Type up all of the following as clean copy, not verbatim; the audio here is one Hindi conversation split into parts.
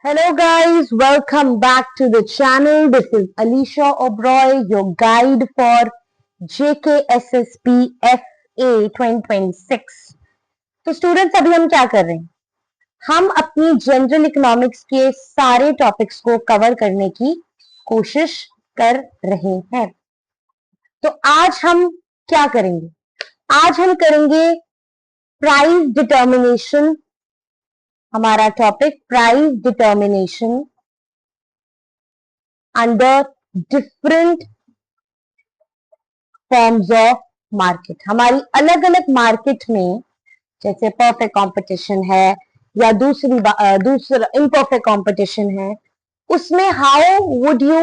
Hello guys, welcome back to the channel. This is Alicia Oberoi, your guide for JKSSP FA 2026. तो स्टूडेंट्स अभी हम क्या कर रहे हैं? हम अपनी जनरल इकोनॉमिक्स के सारे टॉपिक्स को कवर करने की कोशिश कर रहे हैं। तो आज हम क्या करेंगे? आज हम करेंगे प्राइस डिटर्मिनेशन। हमारा topic price determination under different forms of market. हमारी अलग अलग मार्केट में जैसे परफेक्ट कंपटीशन है या दूसरा इम्परफेक्ट कंपटीशन है, उसमें how would you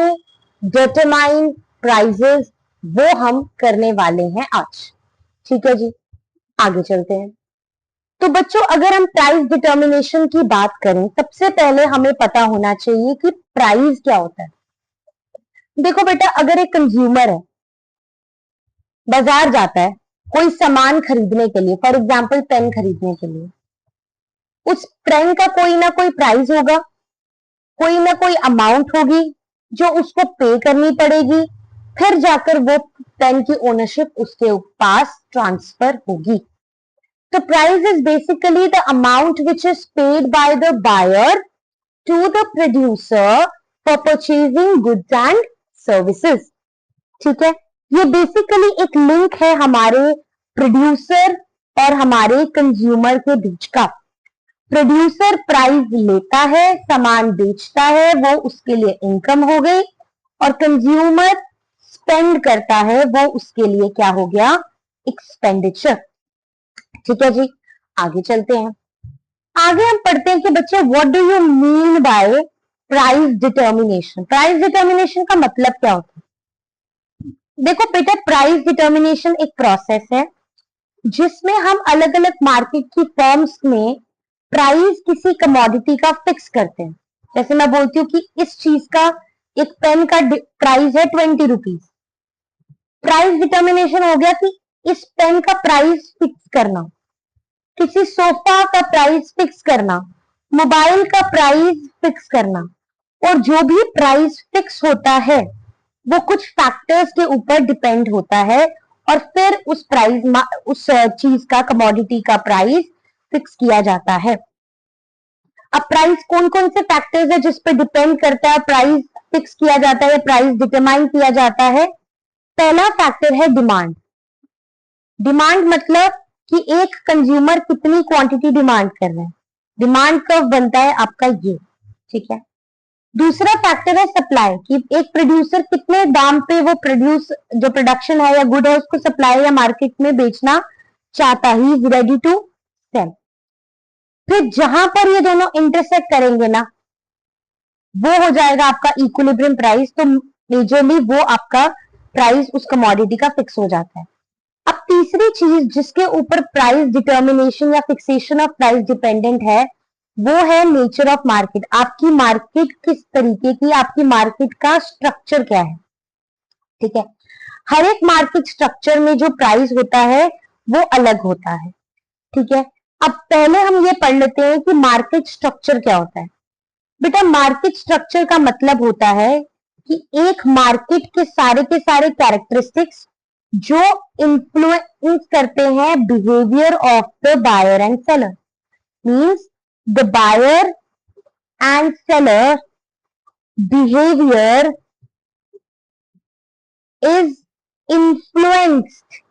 determine prices, वो हम करने वाले हैं आज। ठीक है जी, आगे चलते हैं। तो बच्चों, अगर हम प्राइस डिटर्मिनेशन की बात करें, सबसे पहले हमें पता होना चाहिए कि प्राइस क्या होता है। देखो बेटा, अगर एक कंज्यूमर है, बाजार जाता है कोई सामान खरीदने के लिए, फॉर एग्जांपल पेन खरीदने के लिए, उस पेन का कोई ना कोई प्राइस होगा, कोई ना कोई अमाउंट होगी जो उसको पे करनी पड़ेगी, फिर जाकर वो पेन की ओनरशिप उसके पास ट्रांसफर होगी। The price is basically the amount which is paid by the buyer to the producer for purchasing goods and services. ठीक है, ये बेसिकली एक लिंक है हमारे प्रोड्यूसर और हमारे कंज्यूमर के बीच का। प्रोड्यूसर प्राइस लेता है, सामान बेचता है, वो उसके लिए इनकम हो गई, और कंज्यूमर स्पेंड करता है, वो उसके लिए क्या हो गया? एक्सपेंडिचर। ठीक है जी, आगे चलते हैं। आगे हम पढ़ते हैं कि बच्चे what do you mean by price determination. Price determination का मतलब क्या होता है? देखो बेटा, प्राइस डिटर्मिनेशन एक प्रोसेस है जिसमें हम अलग अलग मार्केट की फर्म्स में प्राइस किसी कमोडिटी का फिक्स करते हैं। जैसे मैं बोलती हूँ कि इस चीज का, एक पेन का प्राइस है 20 रुपीज। प्राइस डिटर्मिनेशन हो गया कि इस पेन का प्राइस फिक्स करना, किसी सोफा का प्राइस फिक्स करना, मोबाइल का प्राइस फिक्स करना। और जो भी प्राइस फिक्स होता है वो कुछ फैक्टर्स के ऊपर डिपेंड होता है, और फिर उस चीज का, कमोडिटी का प्राइस फिक्स किया जाता है। अब प्राइस कौन कौन से फैक्टर्स है जिस पर डिपेंड करता है, प्राइस फिक्स किया जाता है, प्राइस डिटरमाइन किया जाता है। पहला फैक्टर है डिमांड। डिमांड मतलब कि एक कंज्यूमर कितनी क्वांटिटी डिमांड कर रहा है। डिमांड कब बनता है आपका ये, ठीक है। दूसरा फैक्टर है सप्लाई, कि एक प्रोड्यूसर कितने दाम पे वो जो प्रोडक्शन है या गुड है उसको सप्लाई या मार्केट में बेचना चाहता, he is ready to sell. फिर जहां पर ये दोनों इंटरसेक्ट करेंगे ना, वो हो जाएगा आपका इक्विलिब्रियम प्राइस। तो मेजरली वो आपका प्राइस उस कमोडिटी का फिक्स हो जाता है। अब तीसरी चीज जिसके ऊपर प्राइस डिटर्मिनेशन या फिक्सेशन ऑफ प्राइस डिपेंडेंट है, वो है नेचर ऑफ मार्केट। आपकी मार्केट किस तरीके की, आपकी मार्केट का स्ट्रक्चर क्या है, ठीक है। हर एक मार्केट स्ट्रक्चर में जो प्राइस होता है वो अलग होता है, ठीक है। अब पहले हम ये पढ़ लेते हैं कि मार्केट स्ट्रक्चर क्या होता है। बेटा, मार्केट स्ट्रक्चर का मतलब होता है कि एक मार्केट के सारे कैरेक्टरिस्टिक्स जो इन्फ्लुएंस करते हैं behaviour of the buyer and seller. Means the buyer and seller behaviour is influenced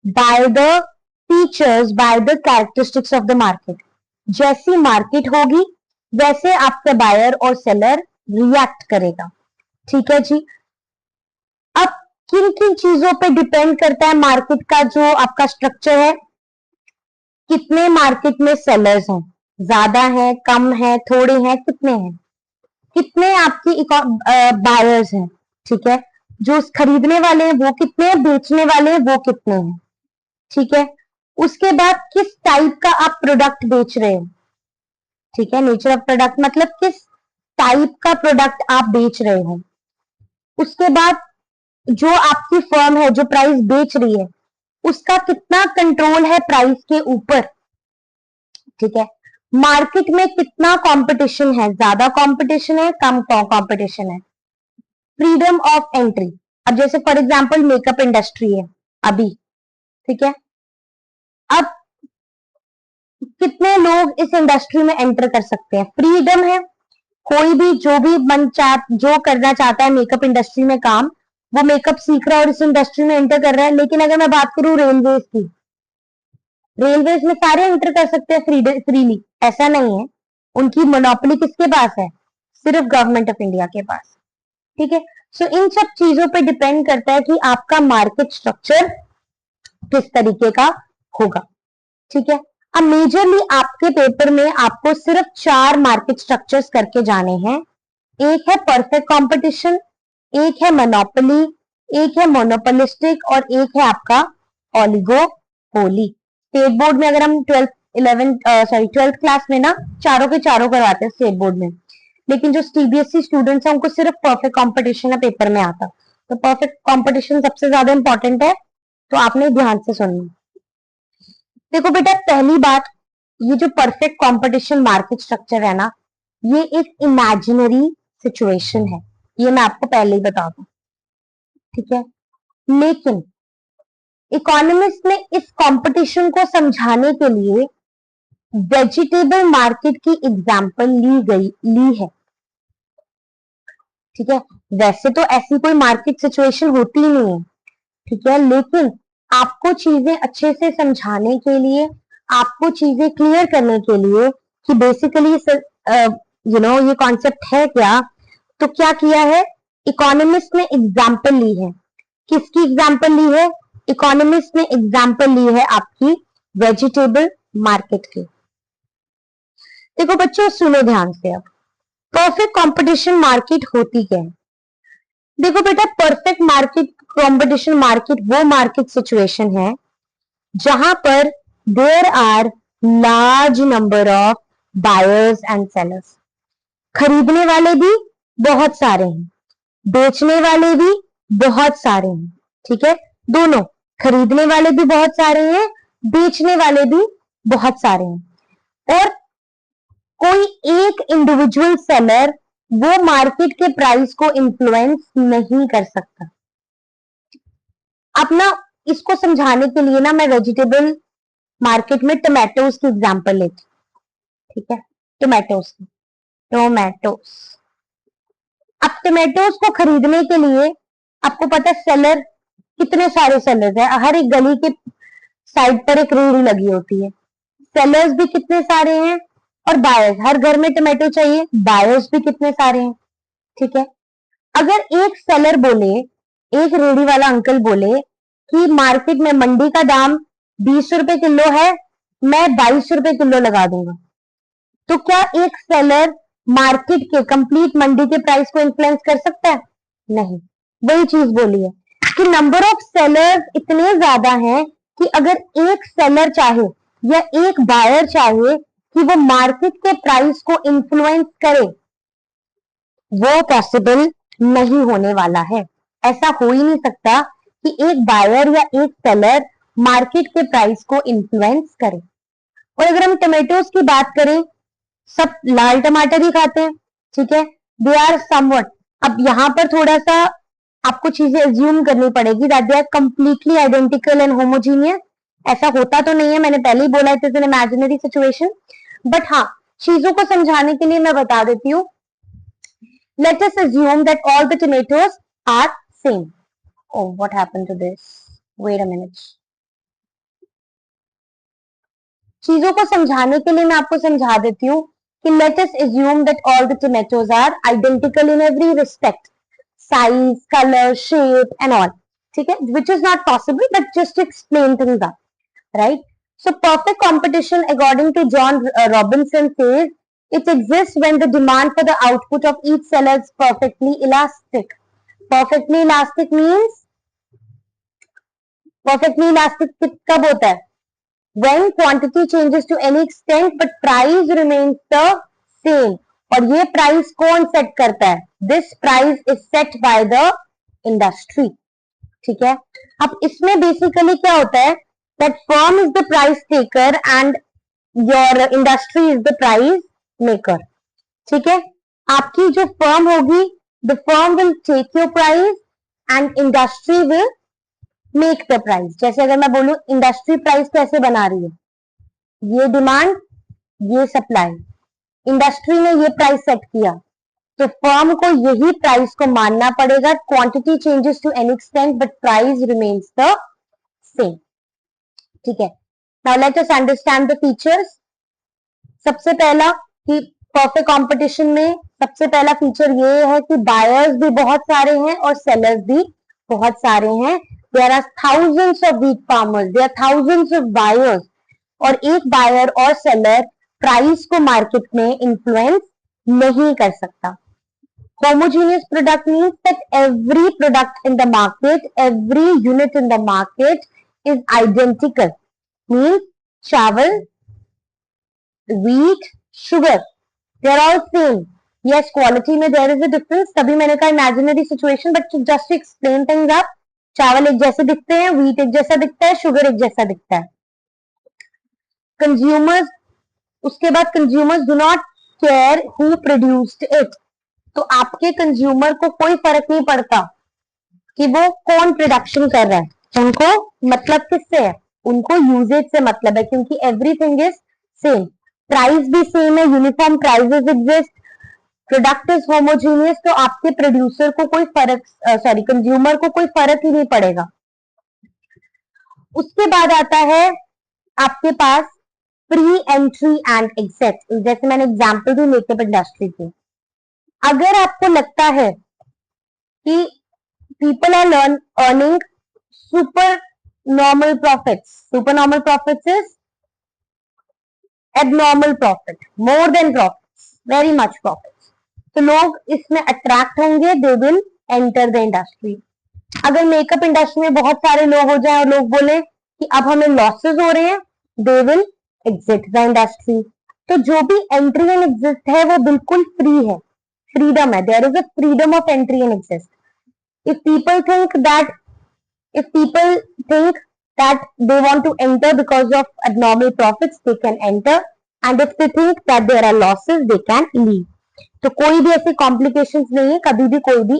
by the features, by the characteristics of the market. जैसी मार्केट होगी वैसे आपका बायर और सेलर रिएक्ट करेगा, ठीक है जी। अब किन किन चीजों पे डिपेंड करता है मार्केट का जो आपका स्ट्रक्चर है? कितने मार्केट में सेलर्स हैं, ज्यादा हैं, कम हैं, थोड़े हैं, कितने हैं? कितने आपकी बायर्स हैं, ठीक है। जो खरीदने वाले हैं वो कितने हैं, बेचने वाले हैं वो कितने हैं, ठीक है। उसके बाद किस टाइप का आप प्रोडक्ट बेच रहे हो, ठीक है। नेचर ऑफ प्रोडक्ट मतलब किस टाइप का प्रोडक्ट आप बेच रहे हो। उसके बाद जो आपकी फर्म है जो प्राइस बेच रही है उसका कितना कंट्रोल है प्राइस के ऊपर, ठीक है। मार्केट में कितना कंपटीशन है, ज्यादा कंपटीशन है, कम कंपटीशन है, फ्रीडम ऑफ एंट्री। अब जैसे फॉर एग्जांपल मेकअप इंडस्ट्री है अभी, ठीक है, अब कितने लोग इस इंडस्ट्री में एंटर कर सकते हैं, फ्रीडम है, कोई भी जो भी जो करना चाहता है मेकअप इंडस्ट्री में काम, वो मेकअप सीख रहा है और इस इंडस्ट्री में एंटर कर रहा है। लेकिन अगर मैं बात करूं रेलवेज की, रेलवेज में सारे एंटर कर सकते हैं फ्रीली, ऐसा नहीं है, उनकी मोनोपोली किसके पास है, सिर्फ गवर्नमेंट ऑफ इंडिया के पास, ठीक है। सो इन सब चीजों पे डिपेंड करता है कि आपका मार्केट स्ट्रक्चर किस तरीके का होगा, ठीक है। अब मेजरली आपके पेपर में आपको सिर्फ 4 मार्केट स्ट्रक्चर्स करके जाने हैं। एक है परफेक्ट कंपटीशन, एक है मोनोपोली, एक है मोनोपोलिस्टिक और एक है आपका ओलिगोपोली। स्टेट बोर्ड में अगर हम 12th क्लास में ना चारों के चारों करवाते हैं स्टेट बोर्ड में, लेकिन जो सीबीएसई स्टूडेंट्स हैं उनको सिर्फ परफेक्ट कंपटीशन है पेपर में आता, तो परफेक्ट कंपटीशन सबसे ज्यादा इंपॉर्टेंट है, तो आपने ध्यान से सुनना। देखो बेटा, पहली बात, ये जो परफेक्ट कंपटीशन मार्केट स्ट्रक्चर है ना, ये एक इमेजिनरी सिचुएशन है, ये मैं आपको पहले ही बता दूं, ठीक है। लेकिन इकोनॉमिस्ट ने इस कंपटीशन को समझाने के लिए वेजिटेबल मार्केट की एग्जांपल ली है, ठीक है। वैसे तो ऐसी कोई मार्केट सिचुएशन होती ही नहीं है, ठीक है, लेकिन आपको चीजें अच्छे से समझाने के लिए, आपको चीजें क्लियर करने के लिए कि बेसिकली ये कॉन्सेप्ट है क्या, तो क्या किया है, इकोनॉमिस्ट ने एग्जांपल ली है। किसकी एग्जांपल ली है, इकोनॉमिस्ट ने एग्जांपल ली है आपकी वेजिटेबल मार्केट की। देखो बच्चों, सुनो ध्यान से। अब परफेक्ट कंपटीशन मार्केट होती क्या है? देखो बेटा, परफेक्ट मार्केट कंपटीशन मार्केट वो मार्केट सिचुएशन है जहां पर there are large number of buyers and sellers. खरीदने वाले भी बहुत सारे हैं, बेचने वाले भी बहुत सारे हैं, ठीक है, दोनों, खरीदने वाले भी बहुत सारे हैं, बेचने वाले भी बहुत सारे हैं, और कोई एक इंडिविजुअल सेलर वो मार्केट के प्राइस को इन्फ्लुएंस नहीं कर सकता। अब ना इसको समझाने के लिए ना मैं वेजिटेबल मार्केट में टोमेटोज की एग्जांपल लेती हूँ, ठीक है, टोमेटोज। अब टोमेटोज को खरीदने के लिए आपको पता है सेलर, कितने सारे सेलर्स हैं, हर एक गली के साइड पर एक रेहड़ी लगी होती है, सेलर्स भी कितने सारे हैं, और बायर्स, हर घर में टोमेटो चाहिए, बायर्स भी कितने सारे हैं, ठीक है। अगर एक सेलर बोले, एक रेहड़ी वाला अंकल बोले कि मार्केट में मंडी का दाम 20 रुपए किलो है, मैं 22 रुपए किलो लगा दूंगा, तो क्या एक सेलर मार्केट के कंप्लीट मंडी के प्राइस को इन्फ्लुएंस कर सकता है? नहीं। वही चीज बोली है कि नंबर ऑफ सेलर्स इतने ज्यादा हैं कि अगर एक सेलर चाहे या एक बायर चाहे कि वो मार्केट के प्राइस को इन्फ्लुएंस करे, वो पॉसिबल नहीं होने वाला है। ऐसा हो ही नहीं सकता कि एक बायर या एक सेलर मार्केट के प्राइस को इन्फ्लुएंस करे। और अगर हम टोमेटोज की बात करें, सब लाल टमाटर ही खाते हैं, ठीक है, दे आर समवट, अब यहां पर थोड़ा सा आपको चीजें अज्यूम करनी पड़ेगी that they are completely identical and homogeneous. ऐसा होता तो नहीं है, मैंने पहले ही बोला, it is an imaginary situation, but हाँ, चीजों को समझाने के लिए मैं बता देती हूँ। Let us assume that all the tomatoes are same. Oh, what happened to this, wait a minute. चीजों को समझाने के लिए मैं आपको समझा देती हूँ कि let us assume that all the tomatoes are identical in every respect, size, colour, shape and all, ठीक है, which is not possible, but just explain things are right. So perfect competition, according to John Robinson, says it exists when the demand for the output of each seller is perfectly elastic. Perfectly elastic means, perfectly elastic कब होता है? When quantity changes to any extent but price remains the same. और ये प्राइस कौन सेट करता है? This price is set by the industry. ठीक है. अब इसमें बेसिकली क्या होता है? That firm is the price taker and your industry is the price maker. ठीक है, आपकी जो फर्म होगी, the firm will take your price and industry will make the price. जैसे अगर मैं बोलूं इंडस्ट्री प्राइस कैसे बना रही है, ये डिमांड, ये सप्लाई, इंडस्ट्री ने ये प्राइस सेट किया, तो फर्म को यही प्राइस को मानना पड़ेगा। Quantity changes to an extent but price remains the same. ठीक है, now let us understand the features. सबसे पहला कि परफेक्ट कंपटीशन में सबसे पहला फीचर ये है कि बायर्स भी बहुत सारे हैं और सेलर्स भी बहुत सारे हैं। There are thousands of wheat farmers, there are thousands of buyers, और एक बायर और सेलर प्राइस को मार्केट में इन्फ्लुएंस नहीं कर सकता। Homogeneous product means that every product in the market, every unit in the market is identical. Means चावल, wheat, sugar, they are all same. Yes, quality में there is a difference. तभी मैंने कहा imaginary situation, but just to explain things up, चावल एक जैसे दिखते हैं, wheat एक जैसा दिखता है, sugar एक जैसा दिखता है। Consumers, उसके बाद consumers do not care who produced it. तो आपके कंज्यूमर को कोई फर्क नहीं पड़ता कि वो कौन प्रोडक्शन कर रहा है, उनको मतलब किससे है, उनको यूजेज से मतलब है, क्योंकि एवरीथिंग इज सेम, प्राइस भी सेम है, uniform prices exist, product is homogeneous, तो आपके प्रोड्यूसर को कोई फर्क, सॉरी कंज्यूमर को कोई फर्क ही नहीं पड़ेगा। उसके बाद आता है आपके पास प्री एंट्री एंड एग्जिट। जैसे मैंने एग्जांपल भी मेकअप इंडस्ट्री की, अगर आपको लगता है कि people are earning supernormal profits, supernormal profits is abnormal profit, more than profits, very much profits, तो लोग इसमें अट्रैक्ट होंगे, they will enter the industry। अगर मेकअप इंडस्ट्री में बहुत सारे लोग हो जाए और लोग बोले कि अब हमें लॉसेस हो रहे हैं, they will exit the industry। तो जो भी एंट्री एंड एग्जिस्ट है वो बिल्कुल फ्री है, freedom है, there is a freedom of entry and exist। If people think that they want to enter because of abnormal profits, they can enter, and if they think that there are losses, they can leave। तो कोई भी ऐसी complications नहीं है, कभी भी कोई भी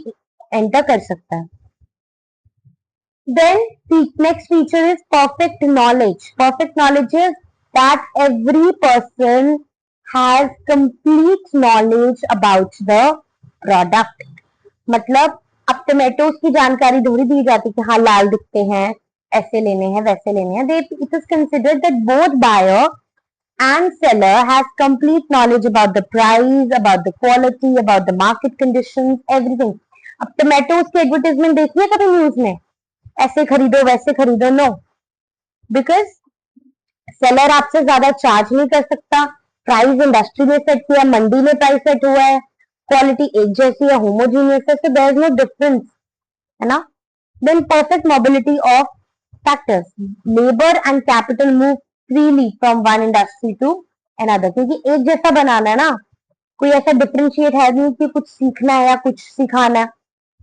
enter कर सकता है। Then the next feature is perfect knowledge। Perfect knowledge is that every person has complete knowledge about the product। मतलब अब टोमेटोज की जानकारी थोड़ी दी जाती कि हाँ लाल दिखते हैं, ऐसे लेने हैं, वैसे लेने हैं। It is considered that both buyer and seller has complete knowledge about the price, about the quality, about the market conditions, everything। अब टोमेटोज की एडवर्टाइजमेंट देखिए कभी न्यूज में, ऐसे खरीदो वैसे खरीदो, नो, बिकॉज सेलर आपसे ज्यादा चार्ज नहीं कर सकता, प्राइस इंडस्ट्री ने सेट किया, मंडी में प्राइस सेट हुआ है, क्वालिटी एक जैसी है, होमोजीनियस है, so there is no difference, है ना। Then perfect mobility of factors, labor and capital move freely from one industry to another, क्योंकि एक जैसा बनाना है ना, कोई ऐसा डिफरेंशिएट है नहीं कि कुछ सीखना है या कुछ सिखाना है,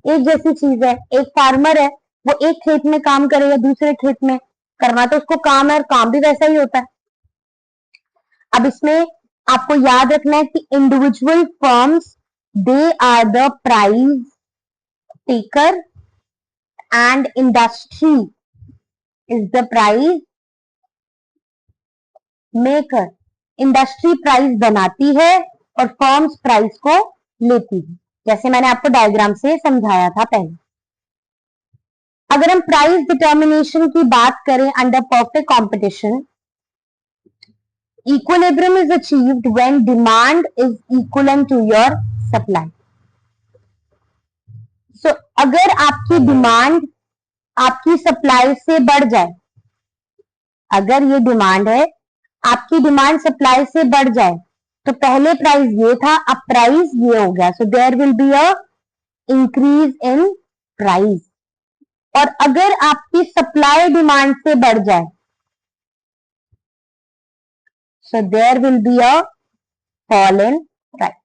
एक जैसी चीज है। एक फार्मर है, वो एक खेत में काम करे या दूसरे खेत में, करना तो उसको काम है और काम भी वैसा ही होता है। अब इसमें आपको याद रखना है कि individual firms, they are the price taker and industry is the price maker। Industry price बनाती है और फर्म्स प्राइस को लेती है, जैसे मैंने आपको डायग्राम से समझाया था पहले। अगर हम प्राइस डिटर्मिनेशन की बात करें under perfect competition, equilibrium is achieved when demand is equivalent to your supply. So अगर आपकी डिमांड आपकी सप्लाई से बढ़ जाए, अगर ये डिमांड है, आपकी डिमांड सप्लाई से बढ़ जाए, तो पहले प्राइस ये था, अब प्राइस ये हो गया, so there will be a increase in price. और अगर आपकी सप्लाई डिमांड से बढ़ जाए, so there will be a fall in price.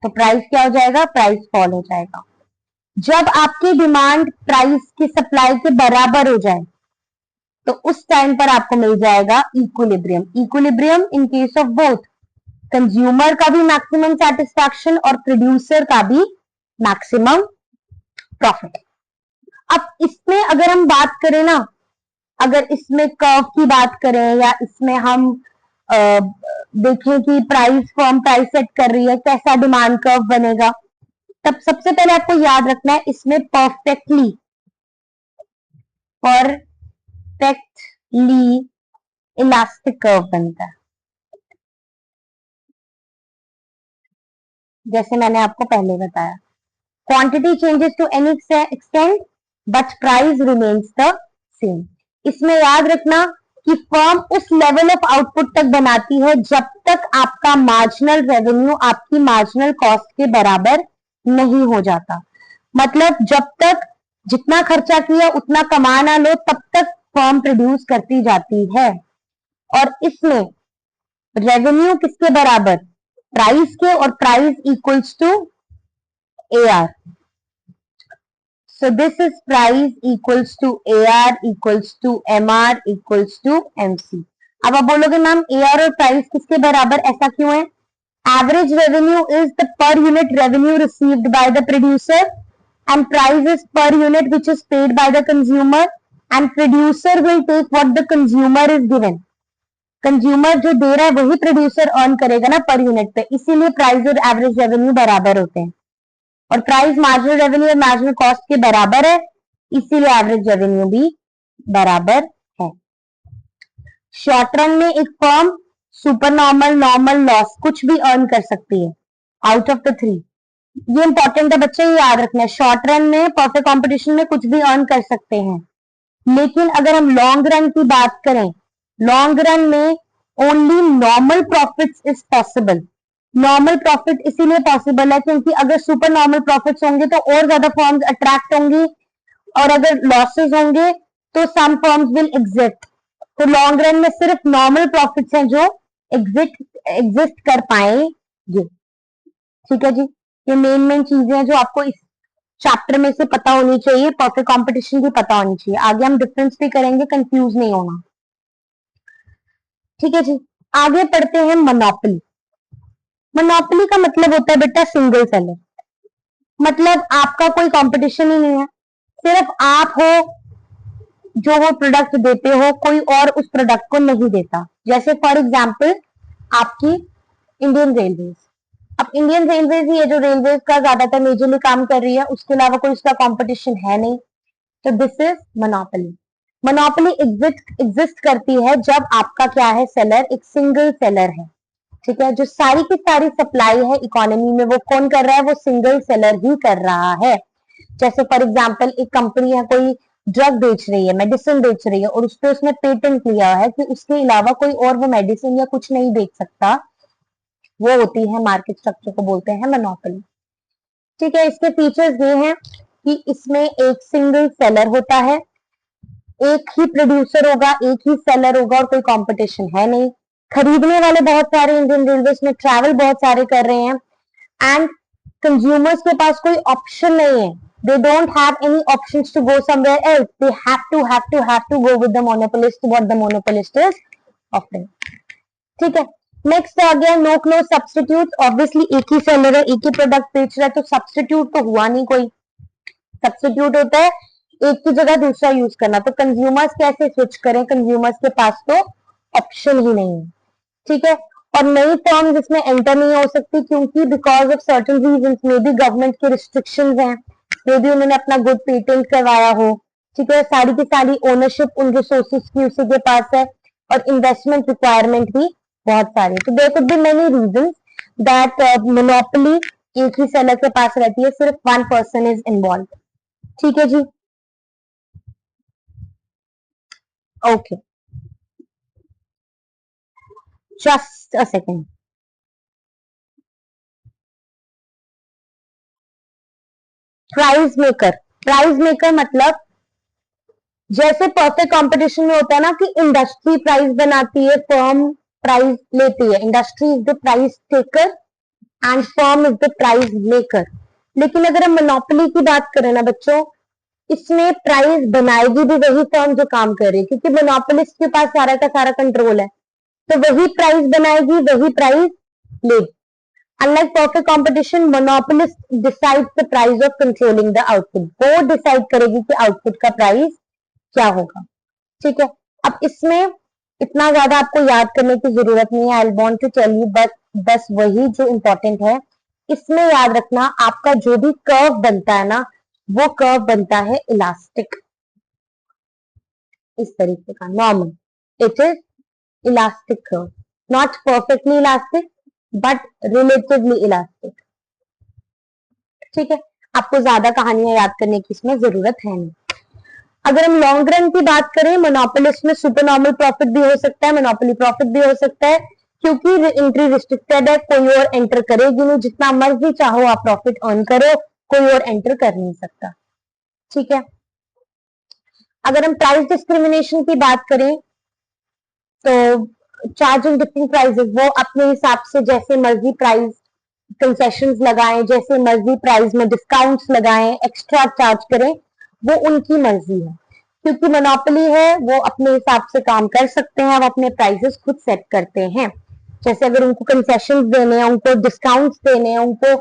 तो प्राइस क्या हो जाएगा, प्राइस फॉल हो जाएगा। जब आपकी डिमांड प्राइस की सप्लाई के बराबर हो जाए, तो उस टाइम पर आपको मिल जाएगा equilibrium. Equilibrium in case of both consumer का भी मैक्सिमम सेटिस्फैक्शन और प्रोड्यूसर का भी मैक्सिमम प्रॉफिट। अब इसमें अगर हम बात करें ना, अगर इसमें कर्व की बात करें या इसमें हम देखें कि फर्म प्राइस सेट कर रही है, कैसा डिमांड कर्व बनेगा, तब सबसे पहले आपको याद रखना है इसमें परफेक्टली इलास्टिक कर्व बनता है। जैसे मैंने आपको पहले बताया, quantity changes to any extent but price remains the same. इसमें याद रखना कि फर्म उस लेवल ऑफ आउटपुट तक बनाती है जब तक आपका मार्जिनल रेवेन्यू आपकी मार्जिनल कॉस्ट के बराबर नहीं हो जाता। मतलब जब तक जितना खर्चा किया उतना कमा ना लो, तब तक फर्म प्रोड्यूस करती जाती है। और इसमें रेवेन्यू किसके बराबर, प्राइस के, और price equals to AR। So this is price equals to AR equals to MR equals to MC। अब आप बोलोगे मैम AR और प्राइस किसके बराबर, ऐसा क्यों है? Average revenue is the per unit revenue received by the producer and price is per unit which is paid by the consumer and producer will take what the consumer is given। Consumer जो दे रहा है वही प्रोड्यूसर अर्न करेगा ना पर यूनिट पे, इसीलिए प्राइस और एवरेज रेवेन्यू बराबर होते हैं। और प्राइस मार्जिनल रेवेन्यू और मार्जिनल कॉस्ट के बराबर है, इसीलिए एवरेज रेवेन्यू भी बराबर है। शॉर्ट रन में एक firm super normal, normal, loss कुछ भी अर्न कर सकती है आउट ऑफ द 3। ये इंपॉर्टेंट है बच्चे, ये याद रखना है। शॉर्ट रन में परफेक्ट कंपटीशन में कुछ भी अर्न कर सकते हैं, लेकिन अगर हम लॉन्ग रन की बात करें, लॉन्ग रन में only normal profits is possible. Normal profit इसीलिए पॉसिबल है क्योंकि अगर सुपर नॉर्मल प्रॉफिट्स होंगे तो और ज्यादा फर्म्स अट्रैक्ट होंगी, और अगर लॉसेस होंगे तो सम फर्म्स विल एग्जिट। तो लॉन्ग रन में सिर्फ नॉर्मल प्रॉफिट्स हैं जो एग्जिस्ट कर पाएंगे। ठीक है जी, ये मेन चीजें हैं जो आपको इस चैप्टर में से पता होनी चाहिए, परफेक्ट कंपटीशन भी पता होनी चाहिए। आगे हम डिफरेंस भी करेंगे, कंफ्यूज नहीं होना। ठीक है जी, आगे पढ़ते हैं मोनोपोली। मोनोपोली का मतलब होता है बेटा सिंगल सेलर। मतलब आपका कोई कंपटीशन ही नहीं है, सिर्फ आप हो जो वो प्रोडक्ट देते हो, कोई और उस प्रोडक्ट को नहीं देता। जैसे फॉर एग्जांपल आपकी इंडियन रेलवेज। अब इंडियन रेलवेज ही है जो रेलवेज का ज्यादातर मेजरली काम कर रही है, उसके अलावा कोई उसका कंपटीशन है नहीं। तो this is monopoly. Monopoly exist करती है जब आपका क्या है, सेलर एक सिंगल सेलर है। ठीक है, जो सारी की सारी सप्लाई है इकोनॉमी में वो कौन कर रहा है, वो सिंगल सेलर ही कर रहा है। जैसे फॉर एग्जांपल एक कंपनी है, कोई ड्रग बेच रही है, मेडिसिन बेच रही है, और उस पर उसने पेटेंट लिया है कि उसके अलावा कोई और वो मेडिसिन या कुछ नहीं बेच सकता। वो होती है मार्केट स्ट्रक्चर को बोलते हैं मोनोपोली। ठीक है, इसके फीचर्स ये हैं कि इसमें एक सिंगल सेलर होता है, एक ही प्रोड्यूसर होगा, एक ही सेलर होगा, और कोई कंपटीशन है नहीं। खरीदने वाले बहुत सारे इंडियन रेलवेज में ट्रैवल बहुत सारे कर रहे हैं, एंड कंज्यूमर्स के पास कोई ऑप्शन नहीं है। They don't have any options to go somewhere else. They have to go with the monopolist, what the monopolist is offering. ठीक है, नेक्स्ट आ गया नो क्लोज सब्सटीट्यूट। ऑब्वियसली एक ही सेलर है, एक ही प्रोडक्ट बेच रहा है, तो सब्सटीट्यूट तो हुआ नहीं कोई। सब्सटीट्यूट होता है एक की जगह दूसरा यूज करना। तो कंज्यूमर्स कैसे स्विच करें, कंज्यूमर्स के पास तो ऑप्शन ही नहीं है। ठीक है, और नई टर्म्स इसमें एंटर नहीं हो सकती क्योंकि because of certain reasons, may be government के रिस्ट्रिक्शंस हैं, मे बी उन्होंने अपना गुड पेटेंट करवाया हो। ठीक है, सारी की सारी ओनरशिप उन रिसोर्सेज की उसी के पास है, और इन्वेस्टमेंट रिक्वायरमेंट भी बहुत सारी। तो there could be many reasons that monopoly एक ही सेलर के पास रहती है, सिर्फ वन पर्सन इज इन्वॉल्व। ठीक है जी, okay, just a second. Price maker मतलब जैसे परफेक्ट कंपटीशन में होता है ना कि इंडस्ट्री प्राइस बनाती है, फर्म प्राइस लेती है। Industry is the price taker and firm is the price maker. लेकिन अगर हम मोनोपोली की बात करें ना बच्चों, इसमें प्राइस बनाएगी भी वही फर्म जो काम कर रही है, क्योंकि मोनोपोलिस्ट के पास सारा का सारा कंट्रोल है, तो वही प्राइस बनाएगी, वही प्राइस लेगी. Unlike perfect competition, monopolist decides the price of controlling the output. वो डिसाइड करेगी कि आउटपुट का प्राइस क्या होगा. ठीक है, अब इसमें इतना ज्यादा आपको याद करने की जरूरत नहीं है. I want to tell you बस वही जो इंपॉर्टेंट है. इसमें याद रखना, आपका जो भी कर्व बनता है ना, वो कर्व बनता है इलास्टिक, इस तरीके का normal. It is elastic curve, not perfectly elastic but relatively elastic. ठीक है, आपको ज्यादा कहानियां याद करने की इसमें जरूरत है नहीं. अगर हम लॉन्ग रन की बात करें, मोनोपोलिस्ट में सुपर नॉर्मल प्रॉफिट भी हो सकता है, मोनोपोली प्रॉफिट भी हो सकता है, क्योंकि एंट्री रिस्ट्रिक्टेड है, कोई और एंटर करेगी नहीं. जितना मर्जी चाहो आप प्रॉफिट अर्न करो, कोई और एंटर कर नहीं सकता. ठीक है, अगर हम प्राइस डिस्क्रिमिनेशन की बात करें तो चार्जिंग डिफरेंट प्राइसेस, वो अपने हिसाब से जैसे मर्जी प्राइस कंसेशंस लगाएं, जैसे मर्जी प्राइस में डिस्काउंट्स लगाएं, एक्स्ट्रा चार्ज करें, वो उनकी मर्जी है. क्योंकि मोनोपोली है, वो अपने हिसाब से काम कर सकते हैं, वो अपने प्राइसेस खुद सेट करते हैं. जैसे अगर उनको कंसेशंस देने हैं, उनको डिस्काउंट्स देने हैं, उनको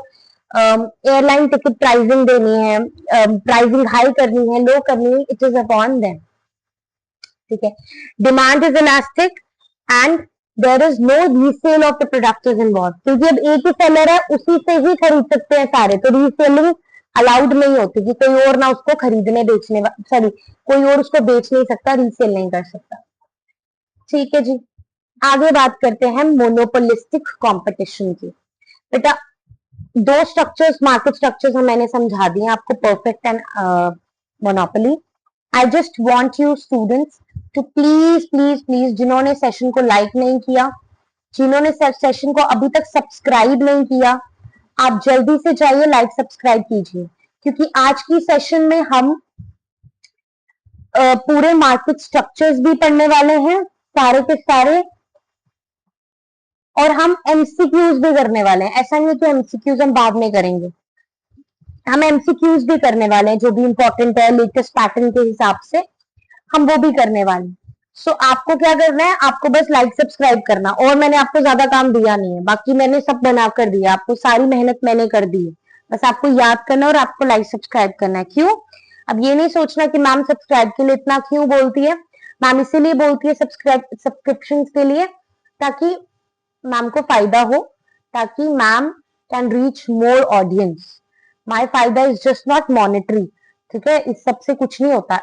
एयरलाइन टिकट प्राइसिंग देनी है, प्राइसिंग हाई करनी है, लो करनी है, इट इज अपॉन देम. ठीक है, demand is elastic and there is no resale of the product is involve. क्योंकि अब एक ही सेलर है, उसी से ही खरीद सकते हैं सारे, तो रीसेलिंग अलाउड नहीं होती कि कोई और ना उसको खरीदने बेचने, सॉरी कोई और उसको बेच नहीं सकता, रीसेल नहीं कर सकता. ठीक है जी, आगे बात करते हैं मोनोपोलिस्टिक कंपटीशन की. बेटा दो स्ट्रक्चर्स, मार्केट स्ट्रक्चर्स मैंने समझा दिए आपको, perfect and monopoly. I just want you students to please please please, जिन्होंने सेशन को लाइक नहीं किया, जिन्होंने सेशन को अभी तक सब्सक्राइब नहीं किया, आप जल्दी से जाइए लाइक सब्सक्राइब कीजिए. क्योंकि आज की सेशन में हम पूरे मार्केट स्ट्रक्चर्स भी पढ़ने वाले हैं, सारे के सारे, और हम एमसीक्यूज भी करने वाले हैं. ऐसा नहीं है कि एमसीक्यूज हम बाद में करेंगे, हम एमसीक्यूज भी करने वाले हैं, जो भी इंपॉर्टेंट है लेटेस्ट पैटर्न के हिसाब से हम वो भी करने वाले हैं. सो आपको क्या करना है, आपको बस लाइक सब्सक्राइब करना, और मैंने आपको ज्यादा काम दिया नहीं है, बाकी मैंने सब बना कर दिया, आपको सारी मेहनत मैंने कर दी है, बस आपको याद करना और आपको लाइक सब्सक्राइब करना है. क्यों? अब ये नहीं सोचना कि मैम सब्सक्राइब के लिए इतना क्यों बोलती है. मैम इसीलिए बोलती है सब्सक्रिप्शन के लिए, ताकि मैम को फायदा हो, ताकि ma'am can reach more audience. My फायदा इज जस्ट नॉट मॉनिटरी. ठीक है, इस सबसे कुछ नहीं होता,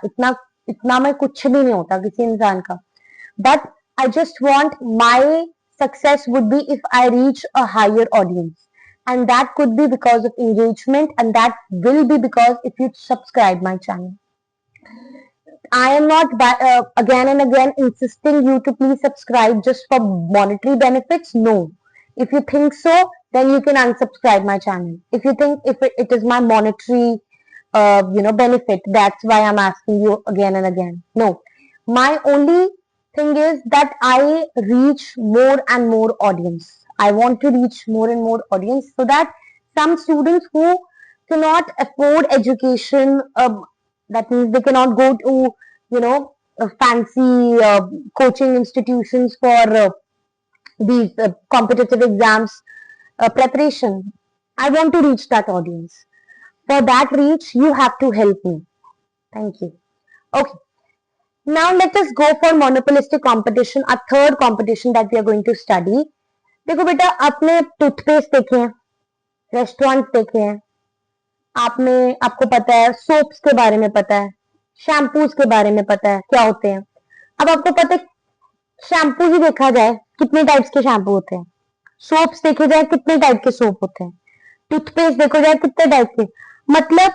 इतना में कुछ भी नहीं होता किसी इंसान का. But I just want my success would be if I reach a higher audience, and that could be because of engagement, and that will be because if you subscribe my channel. I am not again and again insisting you to please subscribe just for monetary benefits. No, if you think so, then you can unsubscribe my channel. If you think if it is my monetary benefit, that's why I'm asking you again and again. No, my only thing is that I reach more and more audience. I want to reach more and more audience, so that some students who cannot afford education, that means they cannot go to fancy coaching institutions for these competitive exams preparation. I want to reach that audience. For that reach, you have to help me. Thank you. Okay. Now let us go for monopolistic competition, a third competition that we are going to study. देखो बेटा, आपने टूथपेस्ट देखे हैं, रेस्टोरेंट देखे हैं, आपको पता है सोप्स के बारे में पता है, शैम्पूज के बारे में पता है क्या होते हैं. अब आपको पता है शैम्पू ही देखा जाए कितने टाइप्स के शैम्पू होते हैं, सोप्स देखे जाए कितने टाइप के सोप होते हैं, टूथपेस्ट देखो जाए कितने टाइप के. मतलब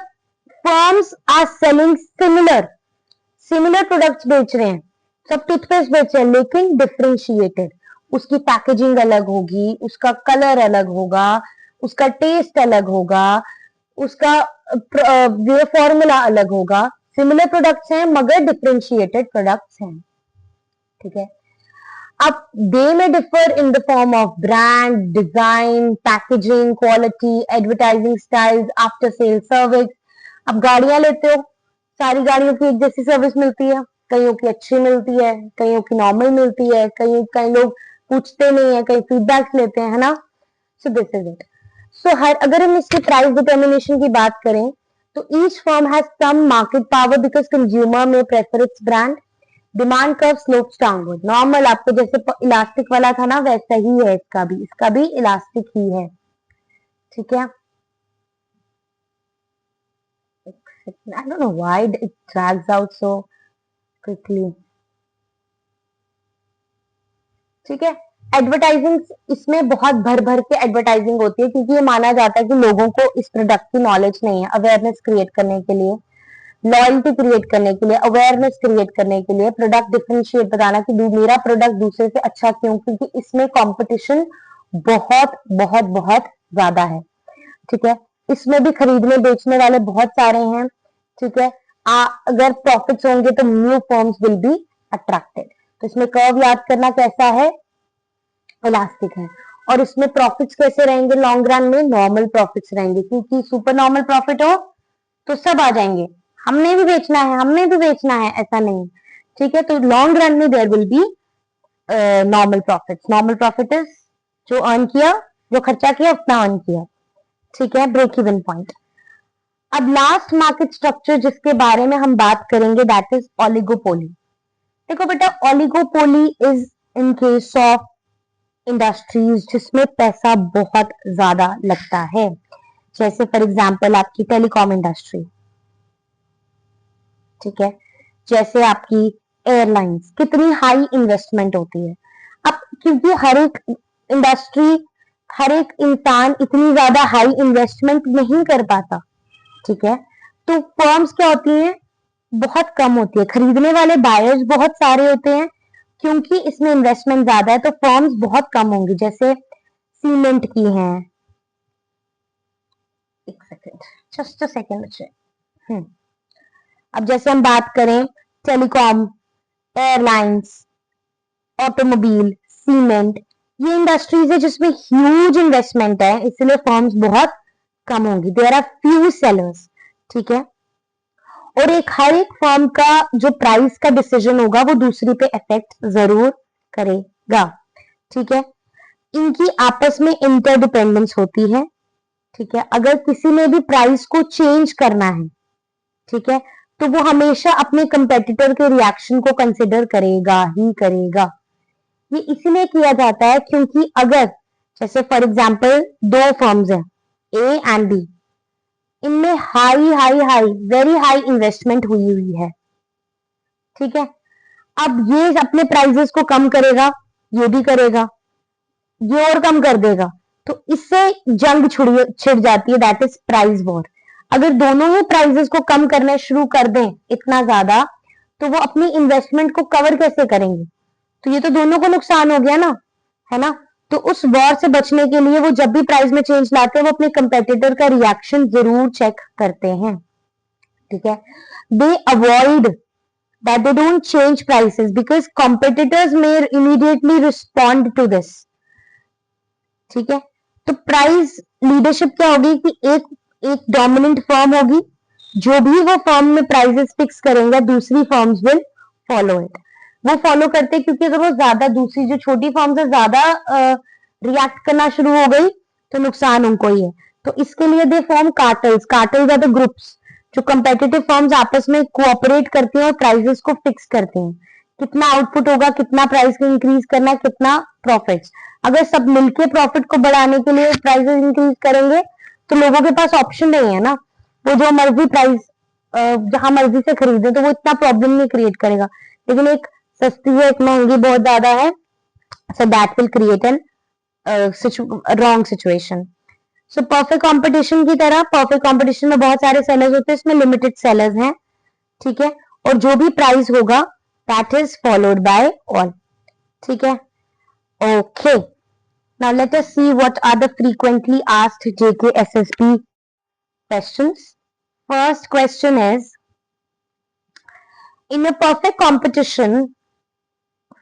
firms are selling similar products बेच रहे हैं, सब टूथपेस्ट बेच रहे हैं, लेकिन डिफरेंशिएटेड. उसकी पैकेजिंग अलग होगी, उसका कलर अलग होगा, उसका टेस्ट अलग होगा, उसका फॉर्मूला अलग होगा. सिमिलर प्रोडक्ट्स हैं मगर डिफरेंशिएटेड प्रोडक्ट्स हैं. ठीक है, अब दे में differ in the form of brand, design, packaging, quality, advertising styles, after sale service. अब गाड़ियां लेते हो, सारी गाड़ियों की एक जैसी सर्विस मिलती है, कईयों की अच्छी मिलती है, कईयों की नॉर्मल मिलती है, कई लोग पूछते नहीं है, कई फीडबैक लेते हैं, है ना। So this is it. So हर अगर हम इसकी प्राइस डिटर्मिनेशन की बात करें तो each firm has some market power because consumer में prefer its brand. Demand curve slopes downward. Normal आपको जैसे इलास्टिक वाला था ना वैसा ही है इसका भी इलास्टिक ही है, ठीक है। I don't know why it drags out so quickly. ठीक है। एडवर्टाइजिंग, इसमें बहुत भर भर के एडवर्टाइजिंग होती है क्योंकि ये माना जाता है कि लोगों को इस प्रोडक्ट की नॉलेज नहीं है। अवेयरनेस क्रिएट करने के लिए, लॉयल्टी क्रिएट करने के लिए, अवेयरनेस क्रिएट करने के लिए, प्रोडक्ट डिफरेंशिएट बताना कि मेरा प्रोडक्ट दूसरे से अच्छा क्यों, क्योंकि इसमें कंपटीशन बहुत बहुत बहुत ज्यादा है, ठीक है। इसमें भी खरीदने बेचने वाले बहुत सारे हैं, ठीक है। अगर प्रॉफिट्स होंगे तो new firms will be attracted. तो इसमें कर्व याद करना कैसा है, इलास्टिक है। और इसमें प्रॉफिट्स कैसे रहेंगे लॉन्ग रन में, नॉर्मल प्रॉफिट्स रहेंगे, क्योंकि सुपर नॉर्मल प्रॉफिट हो तो सब आ जाएंगे, हमने भी बेचना है, हमने भी बेचना है, ऐसा नहीं, ठीक है। तो लॉन्ग रन में there will be normal profits. Normal profit is जो अर्न किया, जो खर्चा किया उतना अर्न किया, ठीक है, ब्रेक इवन पॉइंट। अब लास्ट मार्केट स्ट्रक्चर जिसके बारे में हम बात करेंगे दैट इज ओलिगोपोली। देखो बेटा, oligopoly is in case of industries जिसमें पैसा बहुत ज्यादा लगता है, जैसे फॉर एग्जांपल आपकी टेलीकॉम इंडस्ट्री, ठीक है, जैसे आपकी एयरलाइंस, कितनी हाई इन्वेस्टमेंट होती है। अब क्योंकि हर एक इंडस्ट्री, हर एक इंसान इतनी ज्यादा हाई इन्वेस्टमेंट नहीं कर पाता, ठीक है। तो फर्म्स क्या होती हैं, बहुत कम होती है, खरीदने वाले बायर्स बहुत सारे होते हैं, क्योंकि इसमें इन्वेस्टमेंट ज्यादा है तो फर्म्स बहुत कम होंगी। जैसे सीमेंट की हैं, एक सेकेंड, जस्ट अ सेकेंड बच्चे। अब जैसे हम बात करें टेलीकॉम, एयरलाइंस, ऑटोमोबाइल, सीमेंट, ये इंडस्ट्रीज है जिसमें ह्यूज इन्वेस्टमेंट है, इसलिए फर्म्स बहुत कम होंगी। देयर आर फ्यू सेलर्स, ठीक है। और एक हर एक फर्म का जो प्राइस का डिसीजन होगा वो दूसरी पे इफेक्ट जरूर करेगा, ठीक है। इनकी आपस में इंटरडिपेंडेंस होती है, ठीक है। अगर किसी ने भी प्राइस को चेंज करना है, ठीक है, तो वो हमेशा अपने कंपेटिटर के रिएक्शन को कंसिडर करेगा ही करेगा। ये इसलिए किया जाता है क्योंकि अगर जैसे फॉर एग्जांपल दो फर्म्स हैं ए एंड बी, इनमें high high high very high investment हुई है, ठीक है। अब ये अपने प्राइजेस को कम करेगा, ये भी करेगा, ये और कम कर देगा, तो इससे जंग छिड़ जाती है, दैट इज प्राइस वॉर। अगर दोनों ही प्राइजेस को कम करने शुरू कर दें इतना ज्यादा, तो वो अपनी इन्वेस्टमेंट को कवर कैसे करेंगे, तो ये तो दोनों को नुकसान हो गया ना, है ना। तो उस वॉर से बचने के लिए वो जब भी प्राइस में चेंज लाते हैं वो अपने कंपेटिटर का रिएक्शन जरूर चेक करते हैं, ठीक है। दे avoid that they don't change prices because competitors may immediately respond to this, ठीक है। तो प्राइस लीडरशिप क्या होगी कि एक डोमिनेंट फर्म होगी, जो भी वो फर्म में प्राइसेस फिक्स करेंगे दूसरी फर्म्स विल फॉलो इट। वो फॉलो करते हैं क्योंकि अगर वो ज्यादा, दूसरी जो छोटी फर्म्स है ज्यादा रिएक्ट करना शुरू हो गई तो नुकसान उनको ही है। तो इसके लिए they form cartels. Cartels are the groups जो कंपेटिटिव फर्म्स आपस में कोऑपरेट करती हैं और प्राइसेस को फिक्स करती हैं, कितना आउटपुट होगा, कितना प्राइस को इंक्रीज करना है, कितना प्रॉफिट्स। अगर सब मिलके प्रॉफिट को बढ़ाने के लिए प्राइसेस इंक्रीज करेंगे तो लोगों के पास ऑप्शन नहीं है ना, वो जो मर्जी प्राइस जहां मर्जी से खरीदे तो वो इतना प्रॉब्लम नहीं क्रिएट करेगा। लेकिन एक सस्ती है, एक महंगी बहुत ज्यादा है, so that will create an wrong situation. So perfect competition की तरह, परफेक्ट कंपटीशन में बहुत सारे सेलर्स होते हैं, इसमें लिमिटेड सेलर्स हैं, ठीक है। और जो भी प्राइस होगा that is followed by all, ठीक है। Okay, now let us see what are the frequently asked JK SSB questions. First question is, in a perfect competition,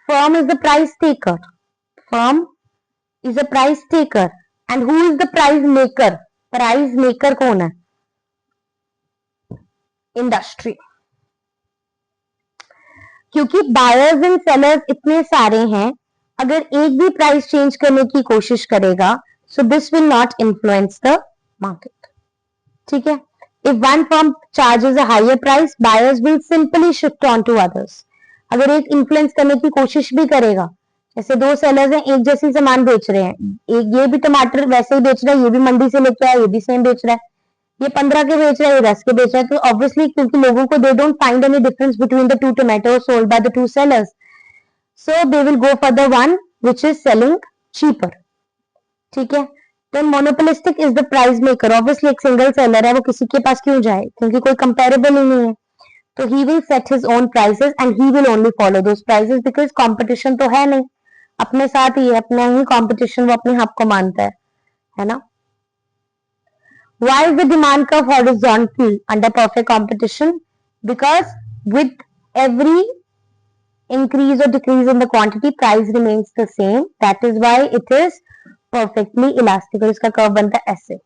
firm is the price taker. Firm is a price taker. And who is the price maker? Price maker कौन है? Industry. क्योंकि बायर्स एंड सेलर्स इतने सारे हैं, अगर एक भी प्राइस चेंज करने की कोशिश करेगा, so this will not influence the market. ठीक है, if one firm charges a higher price, buyers will simply shift on to others. अगर एक इन्फ्लुएंस करने की कोशिश भी करेगा, जैसे दो सेलर्स हैं, एक जैसी सामान बेच रहे हैं, एक ये भी टमाटर वैसे ही बेच रहा है, ये भी मंडी से लेके आया, ये भी सेम बेच रहा है, ये 15 के बेच रहा है, ये 10 के बेच रहा है, तो ऑब्वियसली क्योंकि लोगों को they don't find any difference between the two tomatoes sold by the two sellers, so they will go for the one which is selling cheaper. ठीक है, तो monopolistic is the price maker. Obviously एक सिंगल सेलर है, वो किसी के पास क्यों जाए, क्योंकि कोई कंपेरेबल ही नहीं है, तो he will set his own prices and he will only follow those prices, because competition तो है नहीं, अपने साथ ही है, अपना ही कंपटीशन, वो अपने हक को मानता है ना। Why is the demand curve horizontal under perfect competition? Because with every increase or decrease in the quantity, price remains the same. That is why it is perfectly elastic. और इसका कर्व बनता है ऐसे,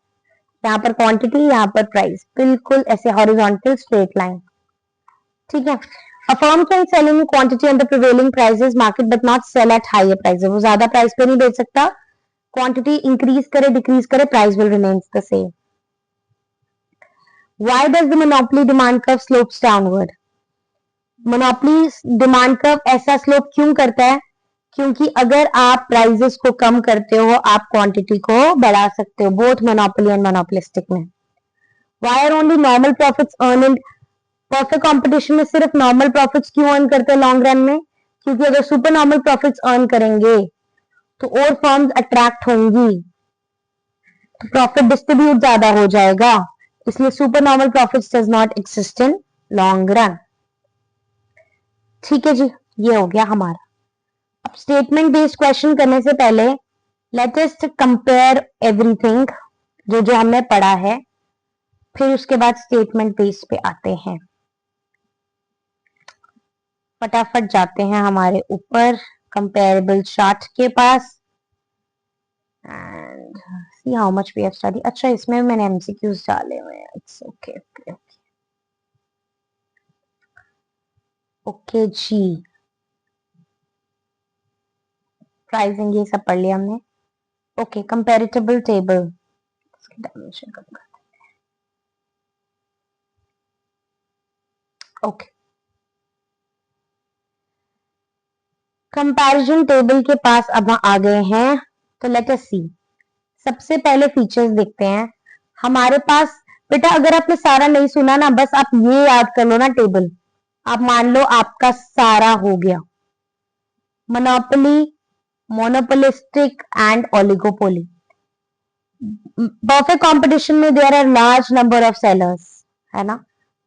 यहाँ पर क्वांटिटी, यहाँ पर प्राइस, बिल्कुल ऐसे हॉरिजॉन्टल स्ट्रेट लाइन। ठीक है, A firm can sell in quantity under prevailing prices market but not sell at higher prices. वो ज्यादा प्राइस पे नहीं बेच सकता, क्वांटिटी इंक्रीज करे डिक्रीज करे, price will remains the same. Why does the monopoly demand curve slopes downward? Monopoly demand curve ऐसा स्लोप क्यों करता है? क्योंकि अगर आप प्राइसेस को कम करते हो, आप क्वांटिटी को बढ़ा सकते हो, बोथ मोनोपोली एंड मोनोपोलिस्टिक में। Why are only normal profits earned in perfect competition में? सिर्फ नॉर्मल प्रॉफिट्स क्यों अर्न करते हैं लॉन्ग रन में? क्योंकि अगर सुपर नॉर्मल प्रॉफिट्स अर्न करेंगे तो और फर्म्स अट्रैक्ट होंगी, तो प्रॉफिट डिस्ट्रीब्यूट ज्यादा हो जाएगा, इसलिए super normal profits does not exist in long run. ठीक है जी, ये हो गया हमारा। अब स्टेटमेंट बेस्ड क्वेश्चन करने से पहले लेट अस कंपेयर एवरीथिंग जो जो हमने पढ़ा है, फिर उसके बाद स्टेटमेंट बेस्ड पे आते हैं। फटाफट जाते हैं हमारे ऊपर कंपेरेबल चार्ट के पास and see how much we have study. अच्छा, इसमें मैंने एमसीक्यूज डाले हुए हैं, इट्स ओके ओके ओके जी। प्राइसिंग ये सब पढ़ लिया हमने। ओके, कंपेरेटिबल टेबल, इसकी डायमेंशन कम कर देते हैं। ओके, कंपैरिजन टेबल के पास अब आ गए हैं, तो लेट अस सी। सबसे पहले फीचर्स देखते हैं हमारे पास। बेटा अगर आपने सारा नहीं सुना ना, बस आप ये याद कर लो ना टेबल, आप मान लो आपका सारा हो गया। Monopoly, monopolistic and oligopoly. Perfect competition में there are large number of sellers, है ना।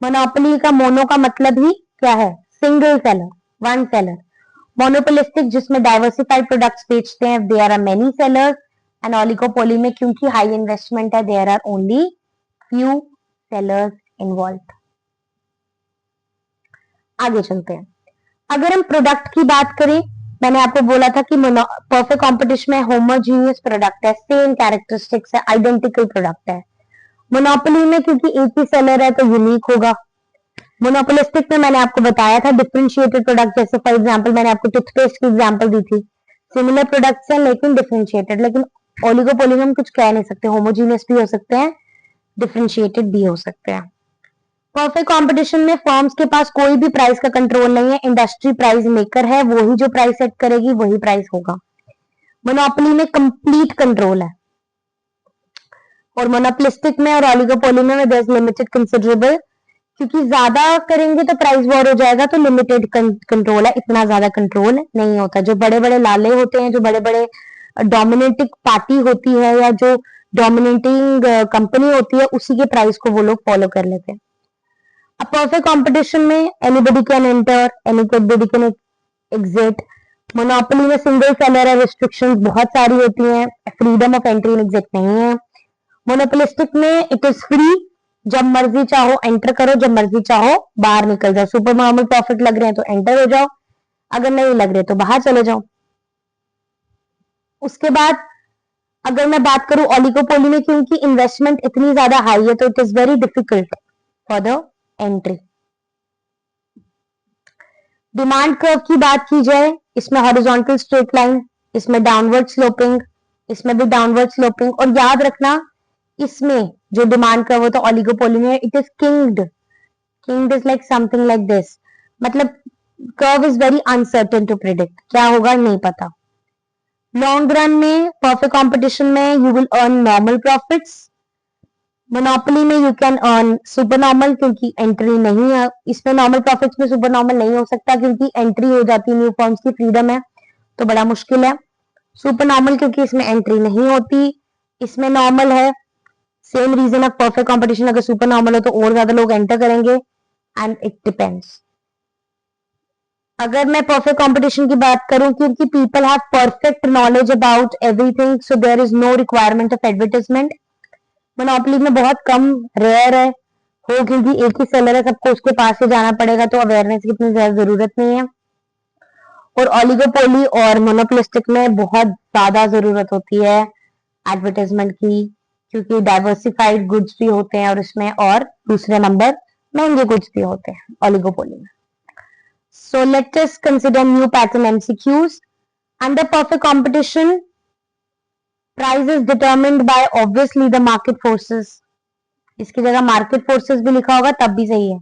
मोनोपोली का मोनो का मतलब ही क्या है? Single seller, one seller. Monopolistic जिसमें डाइवर्सिफाइड प्रोडक्ट्स बेचते हैं, there are many sellers. And oligopoly में क्योंकि हाई इन्वेस्टमेंट है, there are only few sellers involve. आगे चलते हैं। अगर हम प्रोडक्ट की बात करें, मैंने आपको बोला था कि परफेक्ट कंपटीशन में होमोजीनियस प्रोडक्ट है, सेम कैरेक्टरिस्टिक्स है, आइडेंटिकल प्रोडक्ट है। मोनोपोली में क्योंकि एक ही सेलर है तो यूनिक होगा। मोनोपोलिस्टिक में मैंने आपको बताया था डिफरेंशिएटेड प्रोडक्ट, जैसे फॉर एग्जांपल मैंने आपको टूथपेस्ट की एग्जांपल दी थी, सिमिलर प्रोडक्ट्स हैं लेकिन डिफरेंशिएटेड। लेकिन ओलिगोपोली में हम कुछ कह नहीं सकते, होमोजीनियस भी हो सकते हैं, डिफरेंशिएटेड भी हो सकते हैं। परफेक्ट कंपटीशन में फर्म्स के पास कोई भी प्राइस का कंट्रोल नहीं है, इंडस्ट्री प्राइस मेकर है, वही जो प्राइस सेट करेगी वही प्राइस होगा। मोनोपोली में कंप्लीट कंट्रोल है, और मोनोपोलिस्टिक में और ओलिगोपोली में देयर इज लिमिटेड कंसिडरेबल, क्योंकि ज्यादा करेंगे तो प्राइस वॉर हो जाएगा, तो लिमिटेड कंट्रोल है, इतना ज्यादा कंट्रोल नहीं होता। जो बड़े बड़े लाले होते हैं, जो बड़े बड़े डोमिनेटिंग पार्टी होती है या जो डोमिनेटिंग कंपनी होती है, उसी के प्राइस को वो लोग फॉलो कर लेते हैं। अब परफेक्ट कंपटीशन में anybody can enter, anybody can exit. Monopoly में सिंगल सेलर है, रिस्ट्रिक्शंस बहुत सारी होती हैं, freedom of entry and exit नहीं है। मोनोपोलिस्टिक में इट इज फ्री, जब मर्जी चाहो एंटर करो, जब मर्जी चाहो बाहर निकल जाओ। सुपर नॉर्मल प्रॉफिट लग रहे हैं तो एंटर हो जाओ, अगर नहीं लग रहे तो बाहर चले जाओ। उसके बाद अगर मैं बात करूं ओलिगोपोली में, क्योंकि इन्वेस्टमेंट इतनी ज्यादा हाई है तो it is very difficult for the entry. Demand curve की बात की जाए, इसमें हॉरिजॉन्टल स्ट्रेट लाइन, इसमें डाउनवर्ड स्लोपिंग, इसमें भी डाउनवर्ड स्लोपिंग। और याद रखना इसमें जो डिमांड कर्व होता है ओलिगोपोली में, it is kinked. Kinked is like something like this, मतलब curve is very uncertain to predict, क्या होगा नहीं पता। लॉन्ग रन में परफेक्ट कंपटीशन में you will earn normal profits. Monopoly में you can earn super normal, क्योंकि एंट्री नहीं है इसमें। नॉर्मल प्रॉफिट्स में सुपर नॉर्मल नहीं हो सकता क्योंकि एंट्री हो जाती है, न्यू फॉर्म्स की फ्रीडम है, तो बड़ा मुश्किल है। सुपर नॉर्मल क्योंकि इसमें एंट्री नहीं होती, इसमें नॉर्मल है। Same reason of perfect competition, अगर सुपर नॉर्मल हो तो और ज्यादा लोग एंटर करेंगे, एंड इट डिपेंड्स। अगर मैं परफेक्ट कंपटीशन की बात करूं, क्योंकि people have perfect knowledge about everything, so there is no requirement of advertisement. Monopoly में बहुत कम, रेयर है हो, क्योंकि एक ही सेलर है, सबको उसके पास से जाना पड़ेगा, तो अवेयरनेस की इतनी ज्यादा जरूरत नहीं है। और ओलिगोपोली और मोनोपोलिस्टिक में बहुत ज्यादा जरूरत होती है एडवर्टाइजमेंट की, क्योंकि डाइवर्सिफाइड गुड्स भी होते हैं और इसमें, और दूसरे नंबर महंगे गुड्स भी होते हैं ओलिगोपोली में। So let us consider new pattern MCQs. Under perfect competition, price is determined by obviously the market forces. इसकी जगह market forces भी लिखा होगा तब भी सही है,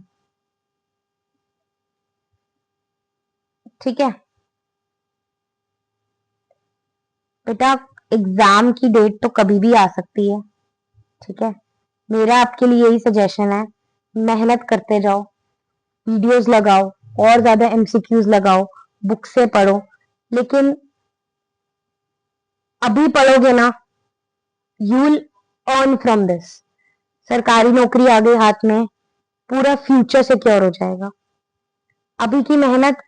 ठीक है बेटा। एग्जाम की डेट तो कभी भी आ सकती है, ठीक है। मेरा आपके लिए यही सजेशन है, मेहनत करते जाओ, वीडियोस लगाओ, और ज्यादा एमसीक्यूज लगाओ, बुक से पढ़ो। लेकिन अभी पढ़ोगे ना, you will earn from this. सरकारी नौकरी आ गई हाथ में, पूरा फ्यूचर सिक्योर हो जाएगा। अभी की मेहनत